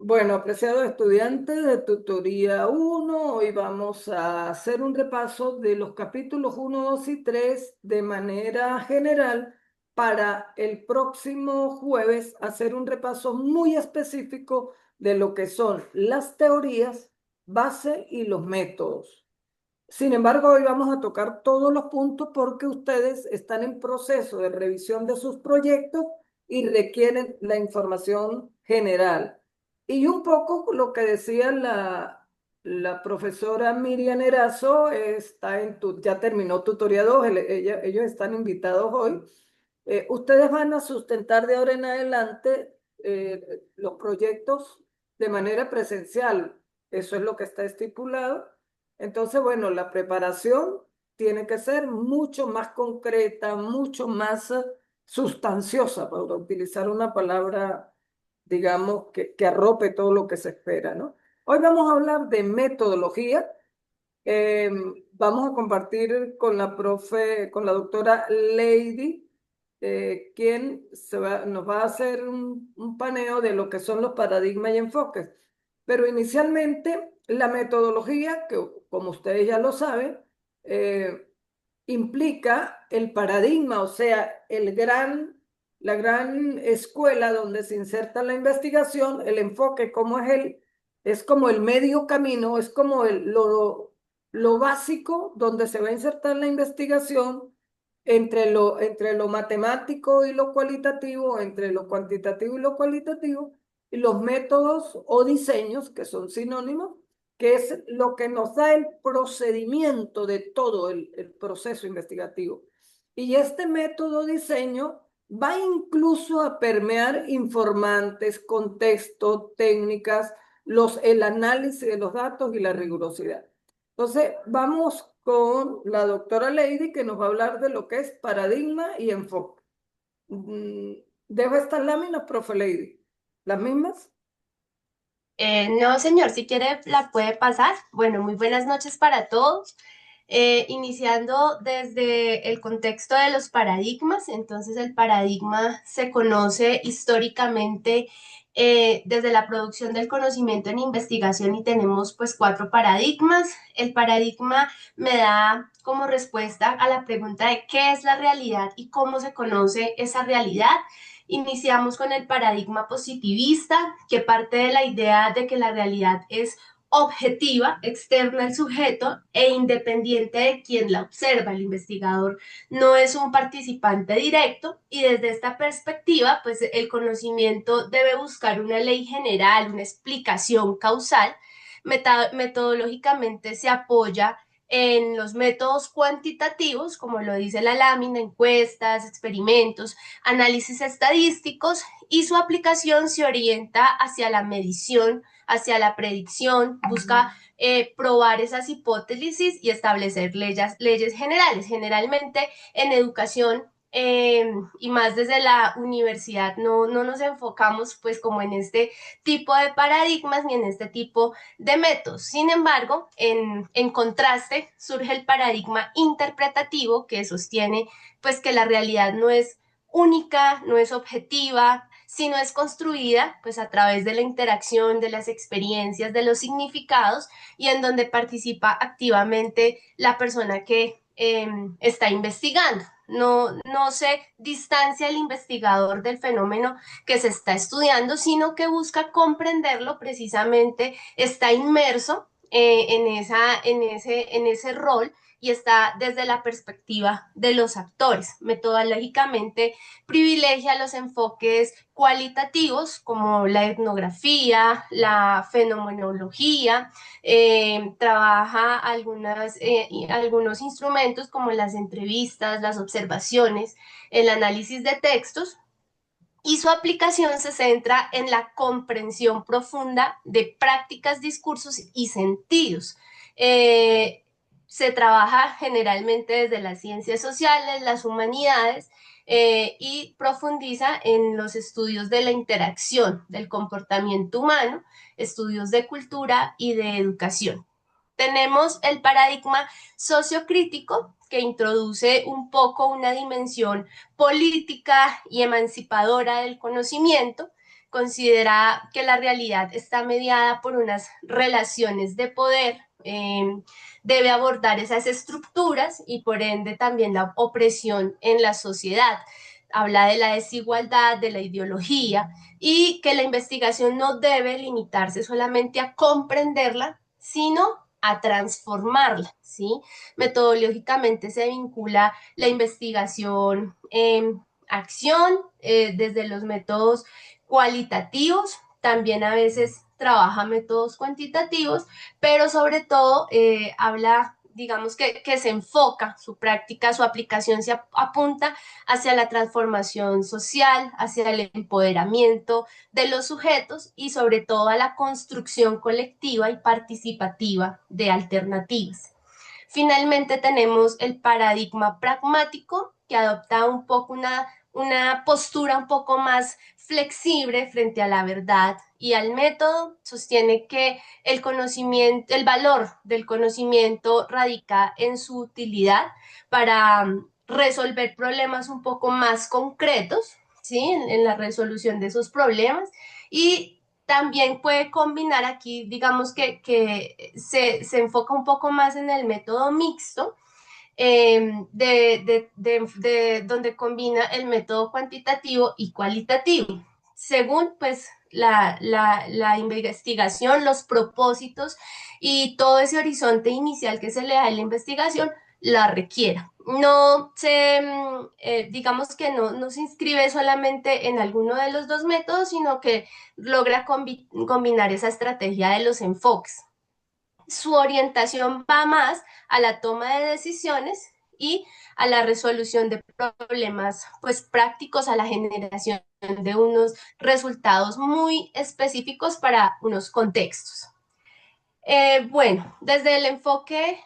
Bueno, apreciados estudiantes de tutoría uno, hoy vamos a hacer un repaso de los capítulos uno, 2 y 3 de manera general para el próximo jueves hacer un repaso muy específico de lo que son las teorías, base y los métodos. Sin embargo, hoy vamos a tocar todos los puntos porque ustedes están en proceso de revisión de sus proyectos y requieren la información general. Y un poco lo que decía la profesora Miriam Erazo, ya terminó tutoría 2, ellos están invitados hoy. Ustedes van a sustentar de ahora en adelante los proyectos de manera presencial. Eso es lo que está estipulado. Entonces, bueno, la preparación tiene que ser mucho más concreta, mucho más sustanciosa, para utilizar una palabra, digamos, que arrope todo lo que se espera, ¿no? Hoy vamos a hablar de metodología. Eh, Vamos a compartir con la profe, con la doctora Lady, quien nos va a hacer un paneo de lo que son los paradigmas y enfoques. Pero inicialmente, la metodología, que como ustedes ya lo saben, eh, implica el paradigma, o sea, la gran escuela donde se inserta la investigación, el enfoque, es como el medio camino, es como lo básico donde se va a insertar la investigación entre lo matemático y lo cualitativo, entre lo cuantitativo y lo cualitativo, y los métodos o diseños, que son sinónimos, que es lo que nos da el procedimiento de todo el proceso investigativo. Y este método diseño va incluso a permear informantes, contexto, técnicas, el análisis de los datos y la rigurosidad. Entonces, vamos con la doctora Lady, que nos va a hablar de lo que es paradigma y enfoque. ¿Dejo estas láminas, profe Lady? ¿Las mismas? No, señor, si quiere la puede pasar. Bueno, muy buenas noches para todos. Iniciando desde el contexto de los paradigmas, entonces el paradigma se conoce históricamente desde la producción del conocimiento en investigación y tenemos pues cuatro paradigmas. El paradigma me da como respuesta a la pregunta de qué es la realidad y cómo se conoce esa realidad. Iniciamos con el paradigma positivista, que parte de la idea de que la realidad es objetiva, externa al sujeto e independiente de quien la observa. El investigador no es un participante directo y desde esta perspectiva, pues el conocimiento debe buscar una ley general, una explicación causal. Metodológicamente se apoya en los métodos cuantitativos, como lo dice la lámina, encuestas, experimentos, análisis estadísticos, y su aplicación se orienta hacia la medición, hacia la predicción, busca probar esas hipótesis y establecer leyes generales. Generalmente en educación y más desde la universidad no nos enfocamos pues como en este tipo de paradigmas ni en este tipo de métodos. Sin embargo, en contraste surge el paradigma interpretativo que sostiene pues que la realidad no es única, no es objetiva, sino es construida pues a través de la interacción, de las experiencias, de los significados y en donde participa activamente la persona que está investigando. No se distancia el investigador del fenómeno que se está estudiando, sino que busca comprenderlo precisamente, está inmerso en ese rol y está desde la perspectiva de los actores. Metodológicamente privilegia los enfoques cualitativos como la etnografía, la fenomenología, trabaja algunos instrumentos como las entrevistas, las observaciones, el análisis de textos, y su aplicación se centra en la comprensión profunda de prácticas, discursos y sentidos. Se trabaja generalmente desde las ciencias sociales, las humanidades, y profundiza en los estudios de la interacción, del comportamiento humano, estudios de cultura y de educación. Tenemos el paradigma sociocrítico, que introduce un poco una dimensión política y emancipadora del conocimiento. considera que la realidad está mediada por unas relaciones de poder, debe abordar esas estructuras y por ende también la opresión en la sociedad. Habla de la desigualdad, de la ideología y que la investigación no debe limitarse solamente a comprenderla, sino a transformarla, ¿sí? Metodológicamente se vincula la investigación acción desde los métodos cualitativos, también a veces trabaja métodos cuantitativos, pero sobre todo habla, digamos que se enfoca su práctica, su aplicación se apunta hacia la transformación social, hacia el empoderamiento de los sujetos y sobre todo a la construcción colectiva y participativa de alternativas. Finalmente tenemos el paradigma pragmático, que adopta un poco una postura un poco más flexible frente a la verdad y al método. Sostiene que el conocimiento, el valor del conocimiento radica en su utilidad para resolver problemas un poco más concretos, ¿sí? En la resolución de esos problemas y también puede combinar aquí, digamos que se enfoca un poco más en el método mixto, donde combina el método cuantitativo y cualitativo, según pues la investigación, los propósitos y todo ese horizonte inicial que se le da a la investigación la requiera. No se, digamos que no se inscribe solamente en alguno de los dos métodos, sino que logra combinar esa estrategia de los enfoques. Su orientación va más a la toma de decisiones y a la resolución de problemas pues prácticos, a la generación de unos resultados muy específicos para unos contextos. Bueno, desde el enfoque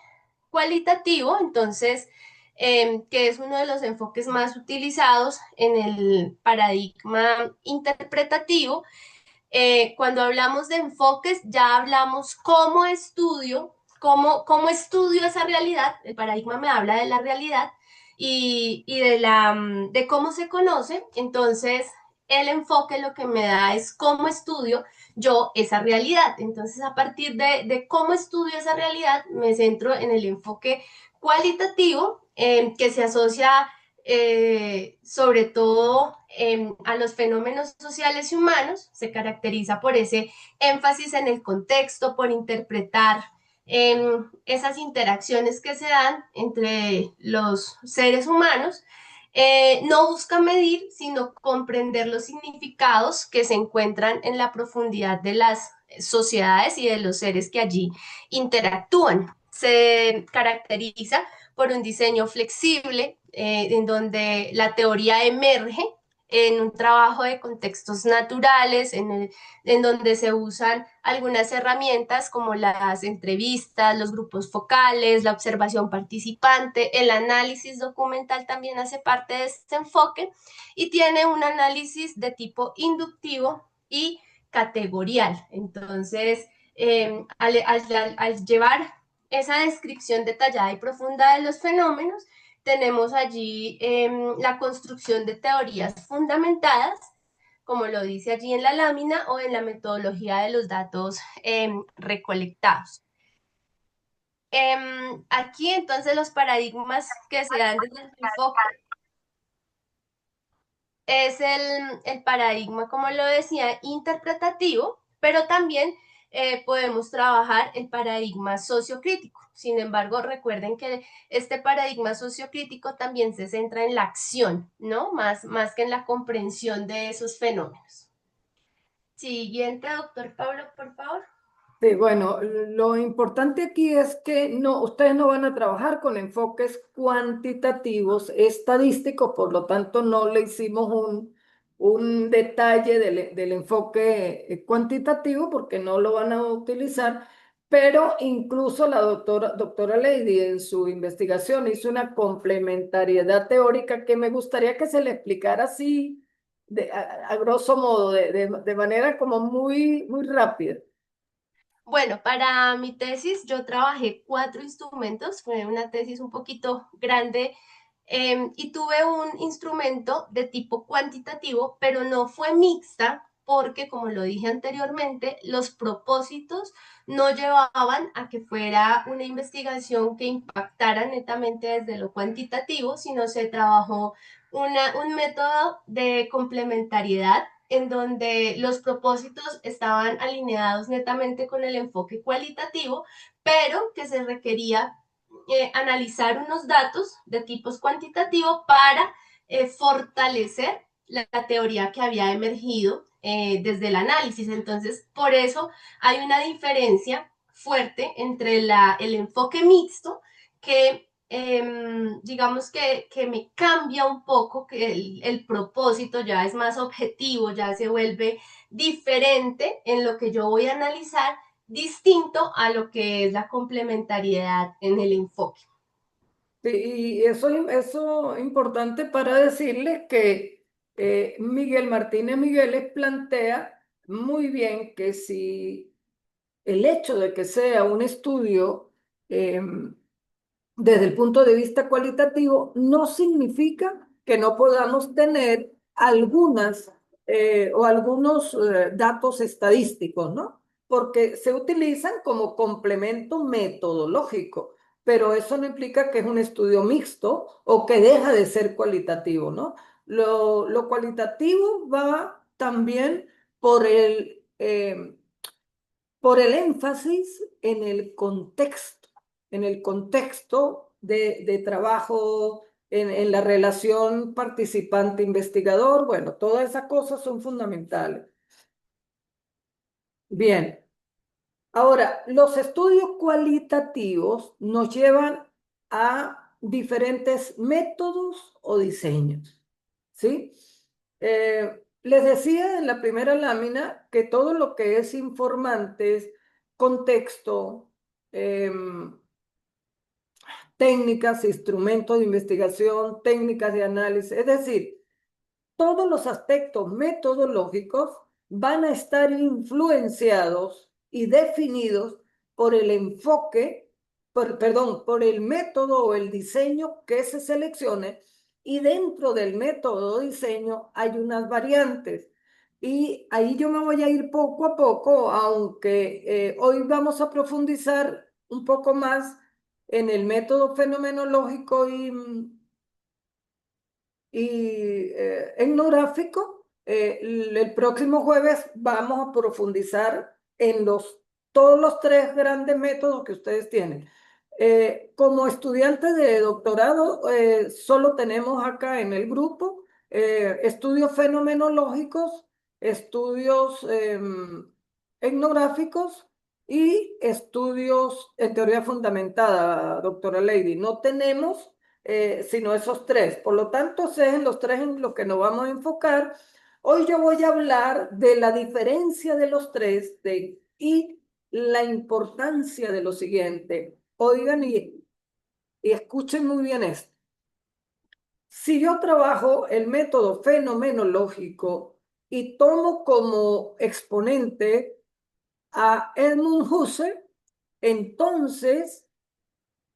cualitativo, entonces, que es uno de los enfoques más utilizados en el paradigma interpretativo, cuando hablamos de enfoques, ya hablamos cómo estudio esa realidad. El paradigma me habla de la realidad y de cómo se conoce. Entonces, el enfoque lo que me da es cómo estudio yo esa realidad. Entonces, a partir de cómo estudio esa realidad, me centro en el enfoque cualitativo que se asocia sobre todo a los fenómenos sociales y humanos, se caracteriza por ese énfasis en el contexto, por interpretar esas interacciones que se dan entre los seres humanos. No busca medir, sino comprender los significados que se encuentran en la profundidad de las sociedades y de los seres que allí interactúan. Se caracteriza por un diseño flexible, en donde la teoría emerge en un trabajo de contextos naturales, en donde se usan algunas herramientas como las entrevistas, los grupos focales, la observación participante, el análisis documental también hace parte de este enfoque y tiene un análisis de tipo inductivo y categorial. Entonces, al llevar esa descripción detallada y profunda de los fenómenos, tenemos allí la construcción de teorías fundamentadas, como lo dice allí en la lámina, o en la metodología de los datos recolectados. Aquí entonces los paradigmas que se dan desde el enfoque es el paradigma, como lo decía, interpretativo, pero también podemos trabajar el paradigma sociocrítico. Sin embargo, recuerden que este paradigma sociocrítico también se centra en la acción, ¿no? Más que en la comprensión de esos fenómenos. Siguiente, doctor Pablo, por favor. Sí, bueno, lo importante aquí es que no, ustedes no van a trabajar con enfoques cuantitativos, estadísticos, por lo tanto no le hicimos un detalle del enfoque cuantitativo porque no lo van a utilizar, pero incluso la doctora Lady en su investigación hizo una complementariedad teórica que me gustaría que se le explicara así, a grosso modo, de manera como muy rápida. Bueno, para mi tesis yo trabajé 4 instrumentos, fue una tesis un poquito grande y tuve un instrumento de tipo cuantitativo, pero no fue mixta, porque, como lo dije anteriormente, los propósitos no llevaban a que fuera una investigación que impactara netamente desde lo cuantitativo, sino se trabajó un método de complementariedad en donde los propósitos estaban alineados netamente con el enfoque cualitativo, pero que se requería analizar unos datos de tipos cuantitativo para fortalecer la teoría que había emergido desde el análisis. Entonces, por eso hay una diferencia fuerte entre el enfoque mixto que digamos que me cambia un poco, que el propósito ya es más objetivo, ya se vuelve diferente en lo que yo voy a analizar, distinto a lo que es la complementariedad en el enfoque. Sí, y eso es importante para decirles que Miguel Martínez Migueles plantea muy bien que si el hecho de que sea un estudio desde el punto de vista cualitativo, no significa que no podamos tener algunas o algunos datos estadísticos, ¿no? Porque se utilizan como complemento metodológico, pero eso no implica que es un estudio mixto o que deja de ser cualitativo, ¿no? Lo cualitativo va también por por el énfasis en el contexto de trabajo, en la relación participante-investigador. Bueno, todas esas cosas son fundamentales. Bien, ahora, los estudios cualitativos nos llevan a diferentes métodos o diseños, ¿sí? Les decía en la primera lámina que todo lo que es informantes, contexto, técnicas, instrumentos de investigación, técnicas de análisis, es decir, todos los aspectos metodológicos van a estar influenciados y definidos por el enfoque, perdón, por el método o el diseño que se seleccione, y dentro del método o diseño hay unas variantes. Y ahí yo me voy a ir poco a poco, aunque hoy vamos a profundizar un poco más en el método fenomenológico y etnográfico. El próximo jueves vamos a profundizar en todos los tres grandes métodos que ustedes tienen. Como estudiantes de doctorado, solo tenemos acá en el grupo estudios fenomenológicos, estudios etnográficos y estudios en teoría fundamentada, doctora Lady. No tenemos sino esos tres. Por lo tanto, es en los tres en los que nos vamos a enfocar. Hoy yo voy a hablar de la diferencia de los tres y la importancia de lo siguiente. Oigan y escuchen muy bien esto. Si yo trabajo el método fenomenológico y tomo como exponente a Edmund Husserl, entonces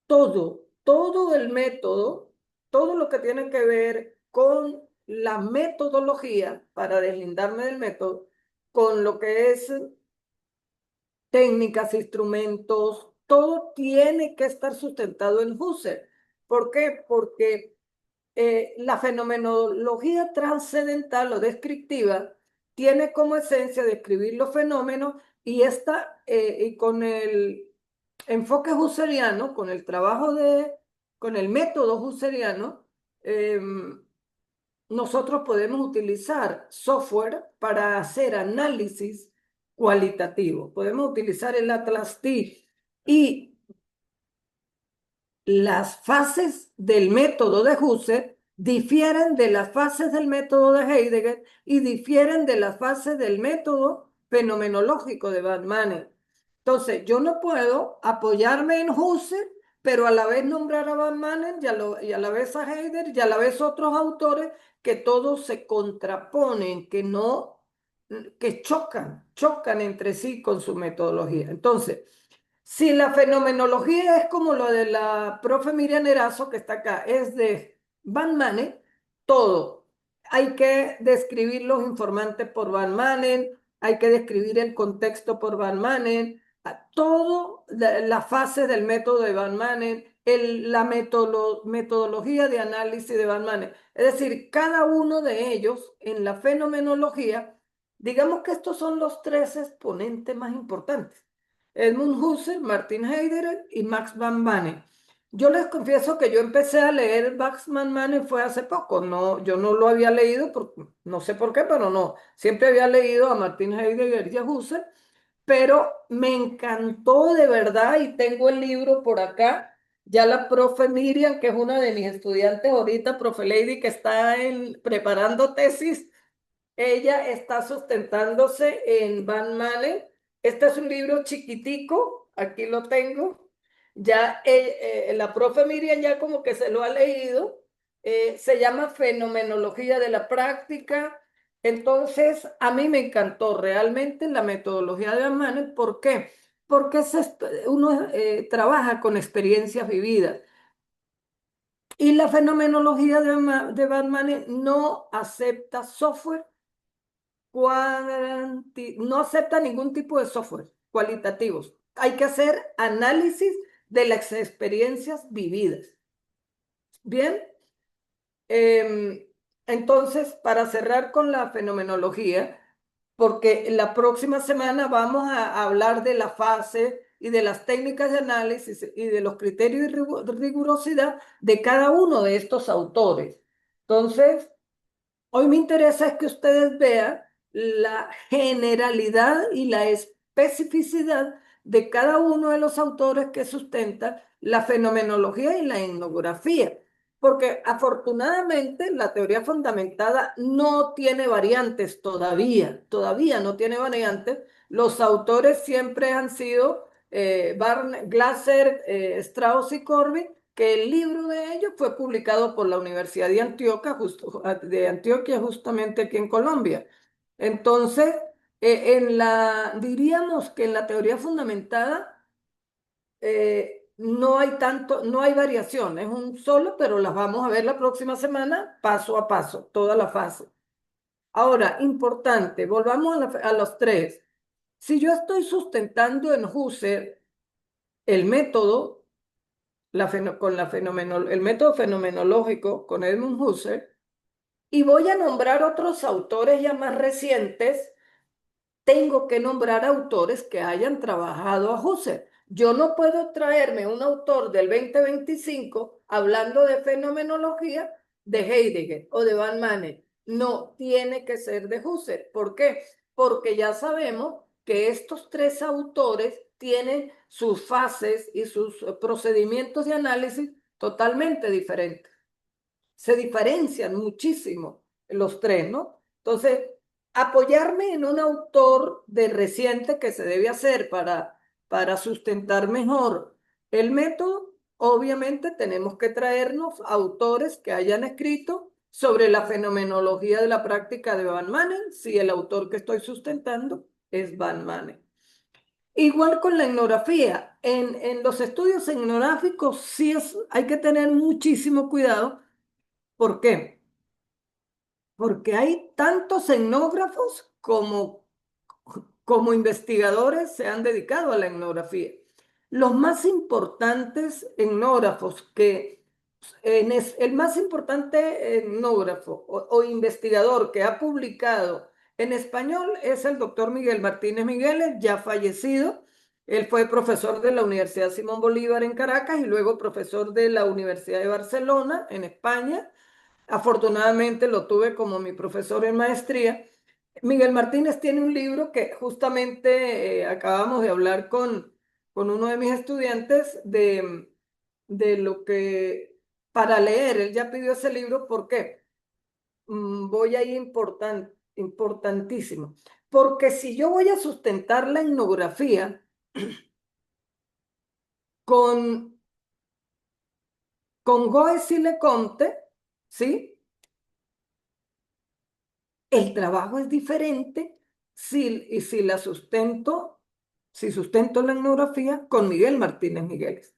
todo el método, todo lo que tiene que ver con la metodología, para deslindarme del método, con lo que es técnicas, instrumentos, todo tiene que estar sustentado en Husserl. ¿Por qué? Porque la fenomenología trascendental o descriptiva tiene como esencia describir los fenómenos y con el enfoque husserliano, con el método husserliano, eh, nosotros podemos utilizar software para hacer análisis cualitativo. Podemos utilizar el Atlas T y las fases del método de Husserl difieren de las fases del método de Heidegger y difieren de las fases del método fenomenológico de Van Manen. Entonces, yo no puedo apoyarme en Husserl, pero a la vez nombrar a Van Manen y a la vez a Heidegger y a la vez otros autores que todos se contraponen, que chocan entre sí con su metodología. Entonces, si la fenomenología es como lo de la profe Miriam Erazo, que está acá, es de Van Manen, todo. hay que describir los informantes por Van Manen, hay que describir el contexto por Van Manen, todo la fase del método de Van Manen, la metodología de análisis de Van Manen. Es decir, cada uno de ellos en la fenomenología, digamos que estos son los tres exponentes más importantes. Edmund Husserl, Martin Heidegger y Max Van Manen. Yo les confieso que yo empecé a leer Max Van Manen fue hace poco. No, yo no lo había leído, no sé por qué, pero no. Siempre había leído a Martin Heidegger y a Husserl, pero me encantó de verdad y tengo el libro por acá. Ya la profe Miriam, que es una de mis estudiantes ahorita, profe Lady, que está preparando tesis, ella está sustentándose en Van Manen. Este es un libro chiquitico, aquí lo tengo. Ya la profe Miriam ya como que se lo ha leído. Se llama Fenomenología de la Práctica. Entonces, a mí me encantó realmente la metodología de Van Manen. ¿Por qué? Porque uno trabaja con experiencias vividas. Y la fenomenología de Van Manen no acepta software no acepta ningún tipo de software cualitativos. Hay que hacer análisis de las experiencias vividas. Bien, eh, entonces, para cerrar con la fenomenología, porque la próxima semana vamos a hablar de la fase y de las técnicas de análisis y de los criterios de rigurosidad de cada uno de estos autores. Entonces, hoy me interesa es que ustedes vean la generalidad y la especificidad de cada uno de los autores que sustentan la fenomenología y la etnografía, porque afortunadamente la teoría fundamentada no tiene variantes todavía no tiene variantes. Los autores siempre han sido Glasser, Strauss y Corbin, que el libro de ellos fue publicado por la Universidad de Antioquia, de Antioquia justamente aquí en Colombia. Entonces, diríamos que en la teoría fundamentada no hay tanto, no hay variación, es un solo, pero las vamos a ver la próxima semana, paso a paso, toda la fase. Ahora, importante, volvamos a los tres. Si yo estoy sustentando en Husserl el método, el método fenomenológico con Edmund Husserl, y voy a nombrar otros autores ya más recientes, tengo que nombrar autores que hayan trabajado a Husserl. Yo no puedo traerme un autor del 2025 hablando de fenomenología de Heidegger o de Van Manen. No, tiene que ser de Husserl. ¿Por qué? Porque ya sabemos que estos tres autores tienen sus fases y sus procedimientos de análisis totalmente diferentes. Se diferencian muchísimo los tres, ¿no? Entonces, apoyarme en un autor de reciente que se debe hacer para sustentar mejor el método, obviamente tenemos que traernos autores que hayan escrito sobre la fenomenología de la práctica de Van Manen, si el autor que estoy sustentando es Van Manen. Igual con la etnografía. En los estudios etnográficos sí hay que tener muchísimo cuidado. ¿Por qué? Porque hay tantos etnógrafos como investigadores se han dedicado a la etnografía. Los más importantes etnógrafos el más importante etnógrafo o investigador que ha publicado en español es el doctor Miguel Martínez Migueles, ya fallecido. Él fue profesor de la Universidad Simón Bolívar en Caracas y luego profesor de la Universidad de Barcelona en España. Afortunadamente lo tuve como mi profesor en maestría. Miguel Martínez tiene un libro que justamente acabamos de hablar con uno de mis estudiantes de lo que para leer, él ya pidió ese libro, ¿por qué? Voy a ir importantísimo, porque si yo voy a sustentar la etnografía con, con Goes y Leconte, ¿sí? El trabajo es diferente si la sustento, si sustento la etnografía con Miguel Martínez Migueles.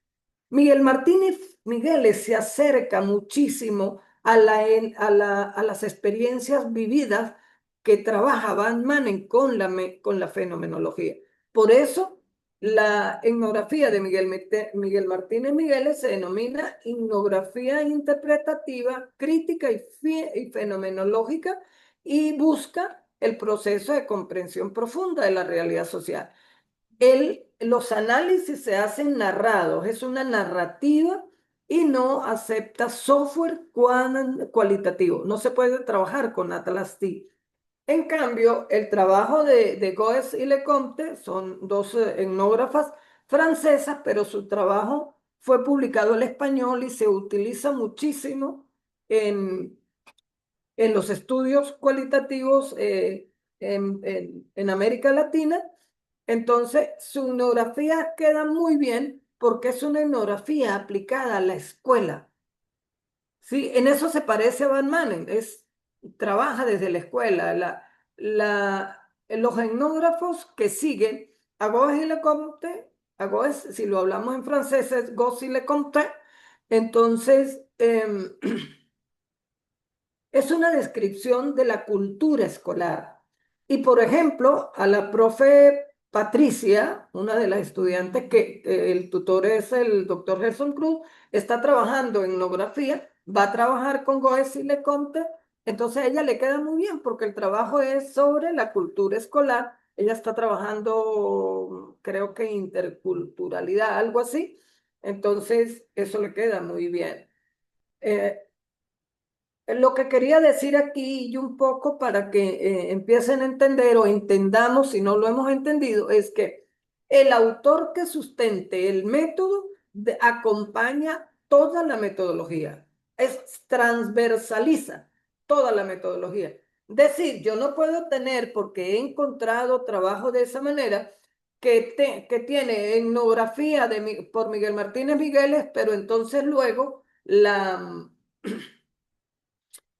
Miguel Martínez Migueles se acerca muchísimo a las experiencias vividas que trabaja Van Manen con la fenomenología. Por eso, la etnografía de Miguel Martínez Migueles se denomina etnografía interpretativa, crítica y fenomenológica, y busca el proceso de comprensión profunda de la realidad social. Los análisis se hacen narrados, es una narrativa y no acepta software cualitativo. No se puede trabajar con Atlas T. En cambio, el trabajo de Goes y Lecomte son dos etnógrafas francesas, pero su trabajo fue publicado en español y se utiliza muchísimo en, en los estudios cualitativos en América Latina. Entonces, su etnografía queda muy bien porque es una etnografía aplicada a la escuela. Sí, en eso se parece a Van Manen, trabaja desde la escuela. Los etnógrafos que siguen a Goes y Lecomte, a Goes, si lo hablamos en francés, es Goes y Lecomte, entonces es una descripción de la cultura escolar. Y por ejemplo, a la profe Patricia, una de las estudiantes que el tutor es el doctor Gerson Cruz, está trabajando en etnografía, va a trabajar con Goes y Lecomte, entonces a ella le queda muy bien porque el trabajo es sobre la cultura escolar. Ella está trabajando, creo que interculturalidad, algo así. Entonces, eso le queda muy bien. Eh, lo que quería decir aquí y un poco para que empiecen a entender o entendamos si no lo hemos entendido es que el autor que sustente el método acompaña toda la metodología, transversaliza toda la metodología. Decir, yo no puedo tener, porque he encontrado trabajo de esa manera, que tiene etnografía por Miguel Martínez Migueles, pero entonces luego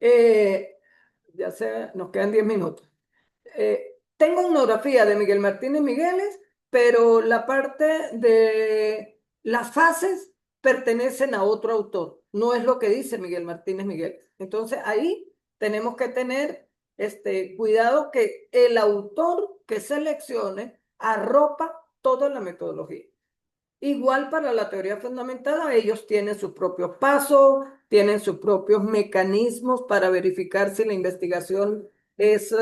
eh, ya sé, nos quedan 10 minutos. Tengo una orografía de Miguel Martínez Migueles, pero la parte de las fases pertenecen a otro autor. No es lo que dice Miguel Martínez Migueles. Entonces ahí tenemos que tener cuidado que el autor que seleccione arropa toda la metodología. Igual para la teoría fundamentada, ellos tienen sus propios pasos, tienen sus propios mecanismos para verificar si la investigación es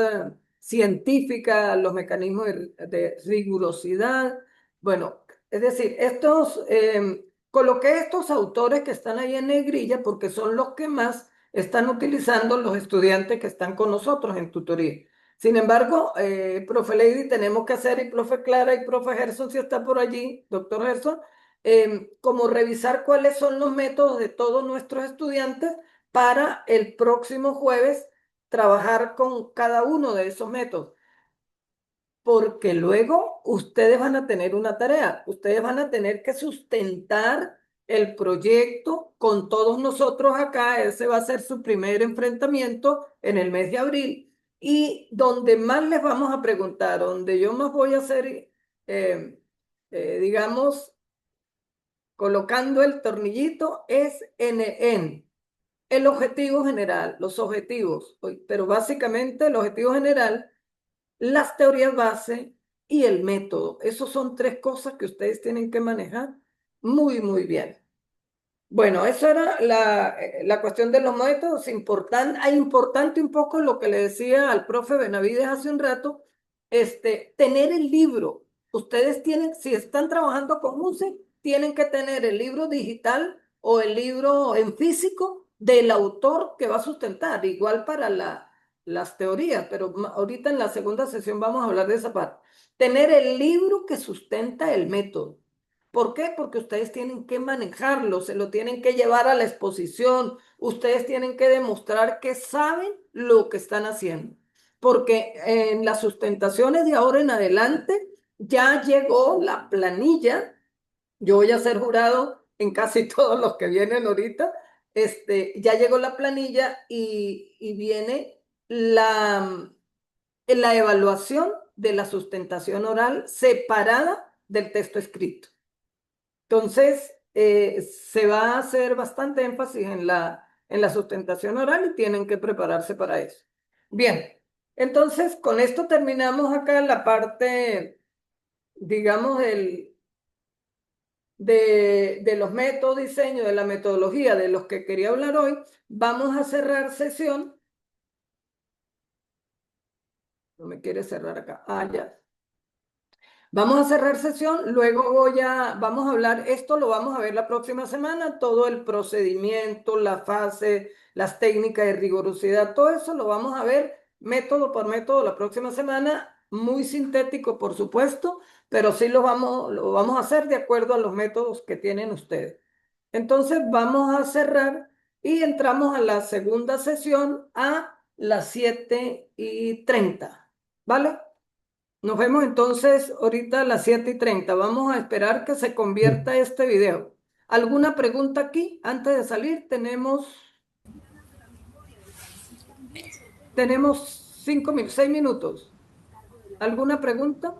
científica, los mecanismos de rigurosidad. Bueno, es decir, coloqué estos autores que están ahí en negrilla porque son los que más están utilizando los estudiantes que están con nosotros en tutoría. Sin embargo, profe Lady, tenemos que hacer, y profe Clara y profe Gerson, si está por allí, doctor Gerson, como revisar cuáles son los métodos de todos nuestros estudiantes para el próximo jueves trabajar con cada uno de esos métodos. Porque luego ustedes van a tener una tarea, ustedes van a tener que sustentar el proyecto con todos nosotros acá. Ese va a ser su primer enfrentamiento en el mes de abril, y donde más les vamos a preguntar, donde yo más voy a hacer, digamos, colocando el tornillito, es en el objetivo general, los objetivos, pero básicamente el objetivo general, las teorías base y el método. Esos son tres cosas que ustedes tienen que manejar muy, muy bien. Bueno, eso era la cuestión de los métodos. Importante un poco lo que le decía al profe Benavides hace un rato, tener el libro. Ustedes tienen, si están trabajando con UCE, tienen que tener el libro digital o el libro en físico del autor que va a sustentar, igual para las teorías, pero ahorita en la segunda sesión vamos a hablar de esa parte. Tener el libro que sustenta el método. ¿Por qué? Porque ustedes tienen que manejarlo, se lo tienen que llevar a la exposición, ustedes tienen que demostrar que saben lo que están haciendo. Porque en las sustentaciones de ahora en adelante ya llegó la planilla. Yo voy a ser jurado en casi todos los que vienen ahorita. Ya llegó la planilla y viene la evaluación de la sustentación oral separada del texto escrito. Entonces, se va a hacer bastante énfasis en en la sustentación oral y tienen que prepararse para eso. Bien, entonces con esto terminamos acá la parte, digamos, de los métodos, diseño, de la metodología de los que quería hablar hoy. Vamos a cerrar sesión. No me quiere cerrar acá. Ah, ya. Vamos a cerrar sesión, luego vamos a hablar, esto lo vamos a ver la próxima semana, todo el procedimiento, la fase, las técnicas de rigurosidad, todo eso lo vamos a ver método por método la próxima semana, muy sintético por supuesto, pero sí lo vamos a hacer de acuerdo a los métodos que tienen ustedes. Entonces vamos a cerrar y entramos a la segunda sesión a las 7:30, ¿vale? Nos vemos entonces ahorita a las 7:30. Vamos a esperar que se convierta este video. ¿Alguna pregunta aquí antes de salir? Tenemos 6 minutos. ¿Alguna pregunta?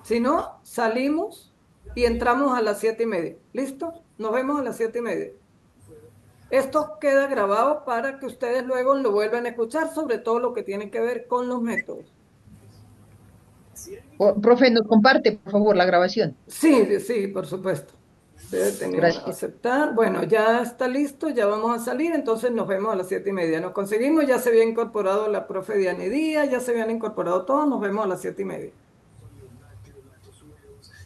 Si no, salimos y entramos a las 7:30. ¿Listo? Nos vemos a las 7:30. Esto queda grabado para que ustedes luego lo vuelvan a escuchar, sobre todo lo que tiene que ver con los métodos. Profe, nos comparte, por favor, la grabación. Sí, sí, por supuesto. Debe tener Gracias. aceptar. Bueno, ya está listo, ya vamos a salir, entonces nos vemos a las 7:30. Nos conseguimos, ya se había incorporado la profe Diana Díaz, ya se habían incorporado todos, nos vemos a las 7:30.